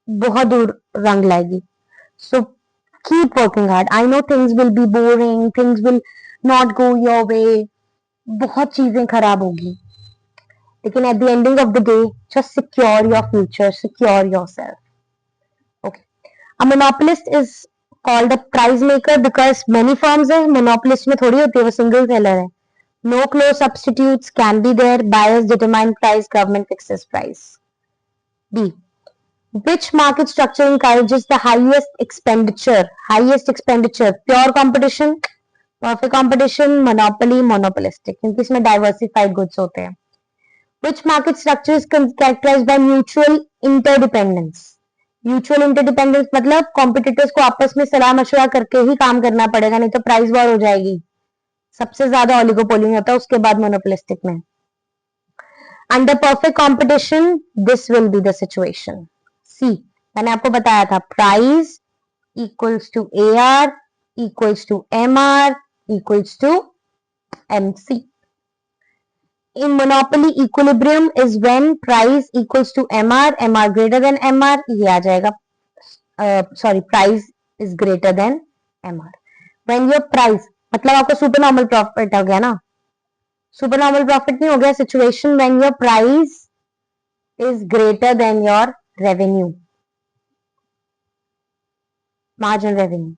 बहुत दूर रंग लाएगी। So keep working hard. I know things will be boring, things will not go your way, बहुत चीजें खराब होगी, लेकिन at the ending of the day just secure your future, secure yourself. Okay, a monopolist is called a price maker because many firms है। मोनोपोलिस्ट में थोड़ी होती है, वो सिंगल सेलर है। No close substitutes can be there. Buyers determine price. Government fixes price. B. Which market structure encourages the highest expenditure? Highest expenditure. Pure competition, perfect competition, monopoly, monopolistic. क्योंकि इसमें diversified goods होते हैं. Which market structure is characterized by mutual interdependence? Mutual interdependence मतलब competitors को आपस में सलाह मशवरा करके ही काम करना पड़ेगा, नहीं तो प्राइस वॉर हो जाएगी। सबसे ज्यादा ओलिगोपोली में होता है, उसके बाद मोनोपोलिस्टिक में। Under perfect competition this will be the situation. See, मैंने आपको बताया था, price equals to AR equals to MR equals to MC। In monopoly equilibrium is when price equals to MR, MR greater than MR, ये आ जाएगा, sorry price is greater than MR। When your price, मतलब आपको सुपर नॉर्मल प्रॉफिट हो गया ना, सुपर नॉर्मल प्रॉफिट नहीं हो गया, situation when your price is greater than your revenue, marginal revenue.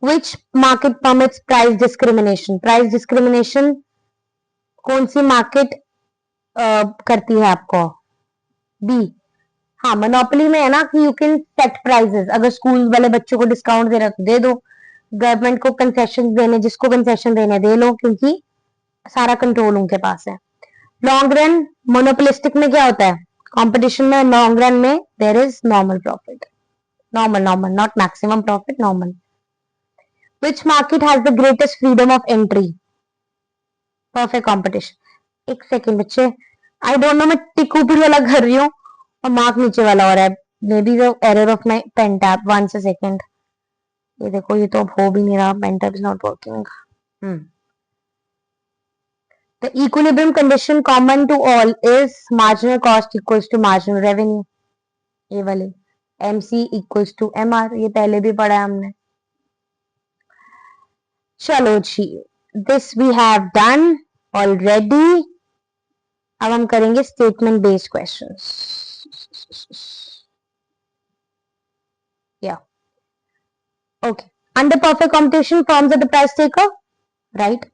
Which market permits price discrimination? Price discrimination कौन सी मार्केट करती है आपको? बी। हाँ, मोनोपोली में है ना कि यू कैन सेट प्राइसेस, अगर स्कूल वाले बच्चों को डिस्काउंट दे रहा तो दे दो, गवर्नमेंट को कंसेशन देने, जिसको कंसेशन देने दे लो, क्योंकि सारा कंट्रोल उनके पास है। लॉन्ग रन मोनोपोलिस्टिक में क्या होता है? कंपटीशन में लॉन्ग रन में there is normal profit, normal normal, not maximum profit, normal. Which market has the greatest freedom of entry? Perfect competition. एक सेकेंड बच्चे, आई डोंट नो, मैं टिक ऊपर वाला कर रही हूँ और मार्क नीचे वाला हो रहा है, maybe the error of my pen tab. One second, ये देखो, ये तो हो भी नहीं रहा, pen tab is not working. The equilibrium condition common to all is marginal cost equals to marginal revenue. ये वाले MC equals to MR, ये पहले भी पढ़ा है हमने। चलो जी, this we have done already। अब हम करेंगे statement based questions। Yeah, okay। Under perfect competition, firms are the price taker, right?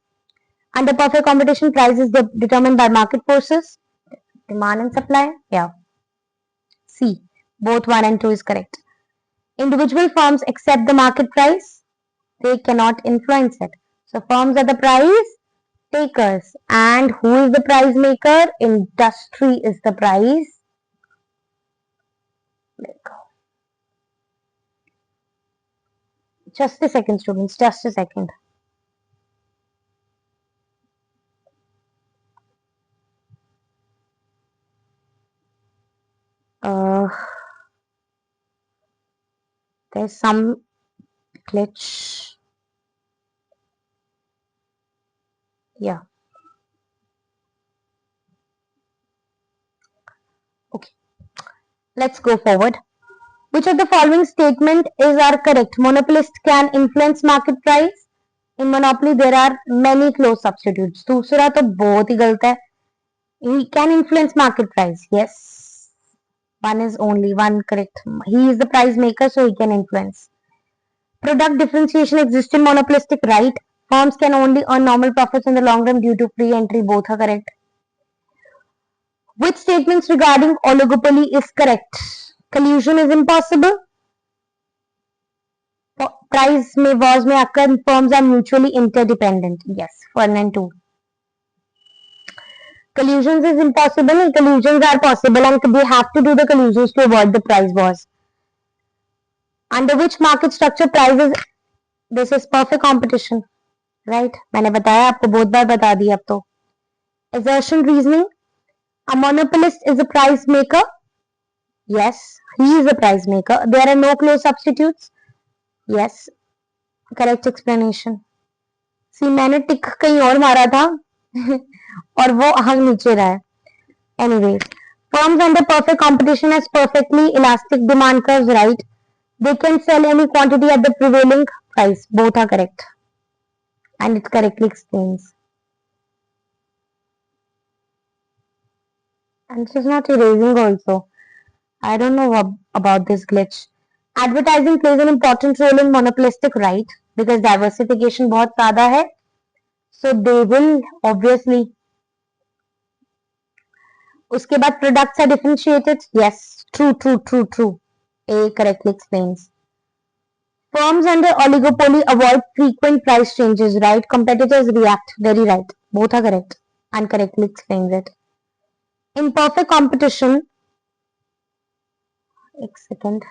Under perfect competition, price is determined by market forces. Demand and supply? Yeah. C. Both 1 and 2 is correct. Individual firms accept the market price. They cannot influence it. So firms are the price takers. And who is the price maker? Industry is the price maker. Just a second, students. Just a second. Uh, there's some glitch. Yeah. Okay. Let's go forward. Which of the following statement is are correct? Monopolist can influence market price. In monopoly, there are many close substitutes. दूसरा तो बहुत ही गलत है. He can influence market price. Yes. One is only one correct. He is the price maker, so he can influence. Product differentiation exists in monopolistic, right? Firms can only earn normal profits in the long run due to free entry. Both are correct. Which statements regarding oligopoly is correct? Collusion is impossible. Price may wars may occur. Firms are mutually interdependent. Yes, 1 and 2. Collusions is impossible and collusions are possible, and we have to do the collusions to avoid the price wars. Under which market structure prices? This is perfect competition, right? मैंने बताया आपको बहुत बार बता दिया अब तो. Assertion reasoning. A monopolist is a price maker. Yes, he is a price maker. There are no close substitutes. Yes, correct explanation. See, मैंने टिक कहीं और मारा था और वो हंग नीचे रहा है. Anyways, firms under perfect competition has perfectly elastic demand curves, right? They can sell any quantity at the prevailing price. Both are correct. And it correctly explains. And this is not erasing also. I don't know about this glitch. Advertising plays an important role in monopolistic, right? Because diversification बहुत ज़्यादा है. So they will obviously. उसके बाद products are differentiated. Yes, true. A correctly explains. Firms under oligopoly avoid frequent price changes, right? Competitors react. Very right. Both are correct. And correctly explains it. In perfect competition, एक second.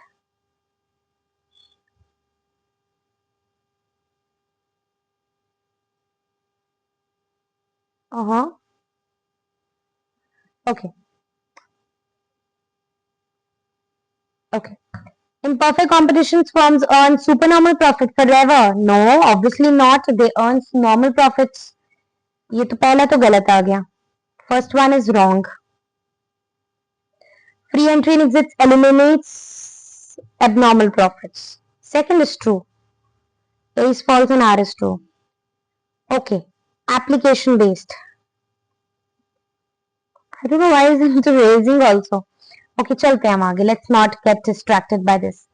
Okay. Okay. In perfect competitions, firms earn supernormal profit forever. No, obviously not. They earn normal profits. ये तो पहला तो गलत आ गया. First one is wrong. Free entry in exits eliminates abnormal profits. Second is true. A is false and R is true. Okay. Application based. I don't know why is it raising also. Okay, चलते हैं हम आगे. Let's not get distracted by this.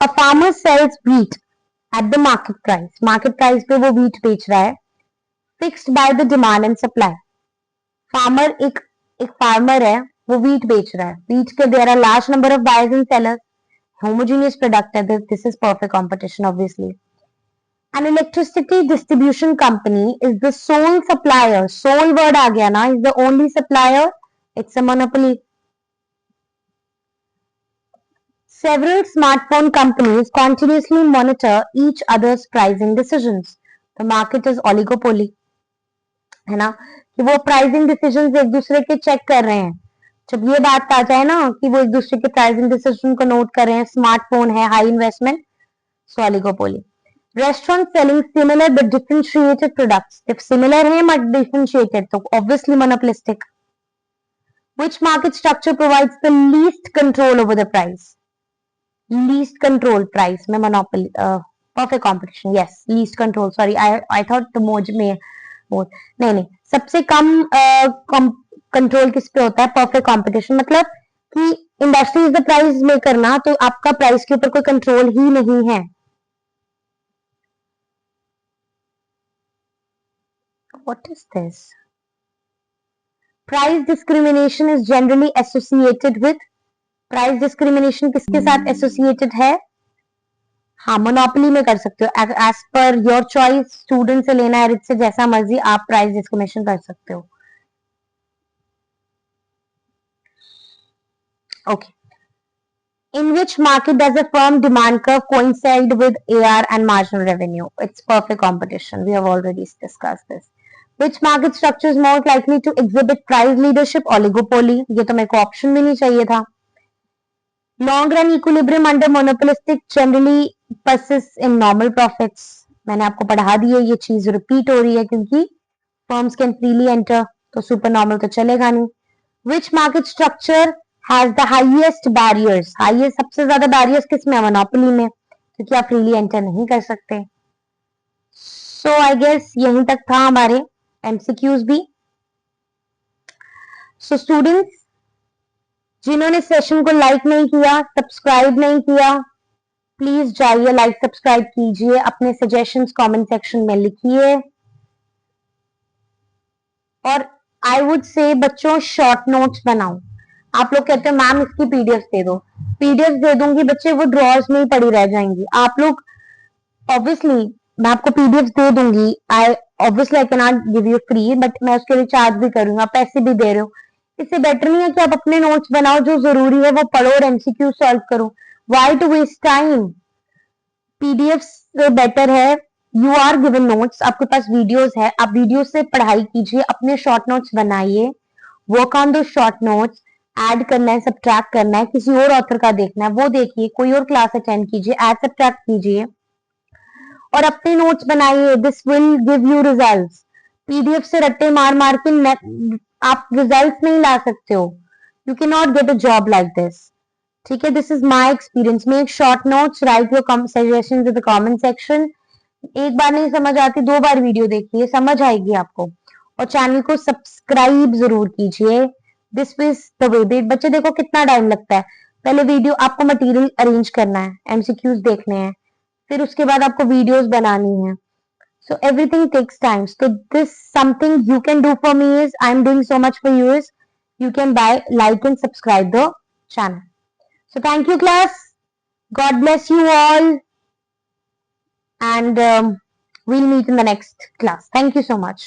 A farmer sells wheat at the market price. Market price पे वो wheat बेच रहा है. Fixed by the demand and supply. Farmer एक farmer है, वो wheat बेच रहा है. Wheat के there are large number of buyers and sellers. Homogeneous product है. This is perfect competition, obviously. An electricity distribution company is the sole supplier. Sole word आ गया ना, is the only supplier. It's a monopoly. Several smartphone companies continuously monitor each other's pricing decisions. The market is oligopoly. है ना कि वो प्राइसिंग डिसीजंस एक दूसरे के चेक कर रहे हैं. जब ये बात आ जाए ना कि वो एक दूसरे के प्राइसिंग डिसीजन को नोट कर रहे हैं, स्मार्टफोन है, high investment, so oligopoly. Restaurant selling similar but differentiated products. If similar है but differentiated, तो obviously monopolistic. Which market structure provides the least control over the price? Least control price में monopoly. Perfect competition. Yes, least control. Sorry, I thought the में नहीं सबसे कम कंट्रोल किस पे होता है? Perfect competition. मतलब कि industry is the price maker ना, तो आपका प्राइस के ऊपर कोई कंट्रोल ही नहीं है. What is this? Price discrimination is generally associated with, price discrimination किसके साथ एसोसिएटेड है? हाँ, मोनोपोली में कर सकते हो, as per your choice, student से लेना है, रिच से, जैसा मर्जी आप प्राइस डिस्क्रिमिनेशन कर सकते हो। Okay, in which market does a firm demand curve coincide with AR and marginal revenue? It's perfect competition. We have already discussed this. Which market structure is more likely to exhibit price leadership? Oligopoly. ये तो मेरे को ऑप्शन भी नहीं चाहिए था. Long run equilibrium under monopolistic generally persists in normal profits. मैंने आपको पढ़ा दी है, ये चीज रिपीट हो रही है क्योंकि firms can freely enter, तो सुपर नॉर्मल तो चलेगा नहीं. Which market structure has the highest barriers? Highest सबसे ज्यादा barriers किस में है? मोनोपोली में, क्योंकि आप freely enter नहीं कर सकते. So I guess यहीं तक था हमारे MCQs भी. So students, जिन्होंने सेशन को लाइक नहीं किया, सब्सक्राइब नहीं किया, प्लीज जाइए लाइक सब्सक्राइब कीजिए, अपने सजेशंस कमेंट सेक्शन में लिखिए. और आई वुड से बच्चों शॉर्ट नोट्स बनाओ. आप लोग कहते हो मैम इसकी पीडीएफ दे दो, पीडीएफ दे दूंगी बच्चे, वो ड्रॉर्स में ही पड़ी रह जाएंगी. आप लोग ऑब्वियसली मैं आपको पीडीएफ दे दूंगी, I obviously I can not give you free, but मैं उसके लिए चार्ज भी करूंगा, पैसे भी दे रहे हो. इससे बेटर नहीं है कि आप अपने नोट्स बनाओ, जो जरूरी है वो पढ़ो और एमसीक्यू सॉल्व करो. Why to waste time? PDF से बेटर है यू आर गिवन नोट्स, आपके पास वीडियोस है, आप वीडियो से पढ़ाई कीजिए, अपने शॉर्ट नोट्स बनाइए, वर्क ऑन दो शॉर्ट नोट्स. ऐड करना है, सब्ट्रैक्ट करना है, किसी और ऑथर का देखना है वो देखिए, कोई और क्लास अटेंड कीजिए, ऐड सब्ट्रैक्ट कीजिए और अपने नोट्स बनाइए. This will give you results. PDF से रट्टे मार मार के आप रिजल्ट्स नहीं ला सकते हो. You can not get a job like this. ठीक है, this is my experience. Make short notes, right your suggestions in the comment section. एक बार नहीं समझ आती, 2 बार वीडियो देखिए, समझ आएगी आपको. और चैनल को सब्सक्राइब जरूर कीजिए. This is the way. बच्चे देखो कितना टाइम लगता है. पहले वीडियो आपको मटेरियल अरेंज करना है, एमसीक्यूज देखने हैं, फिर उसके बाद आपको वीडियोस बनानी है. So everything takes time. So this something you can do for me is I'm doing so much for you is you can like and subscribe the channel. So thank you class. God bless you all. And we'll meet in the next class. Thank you so much.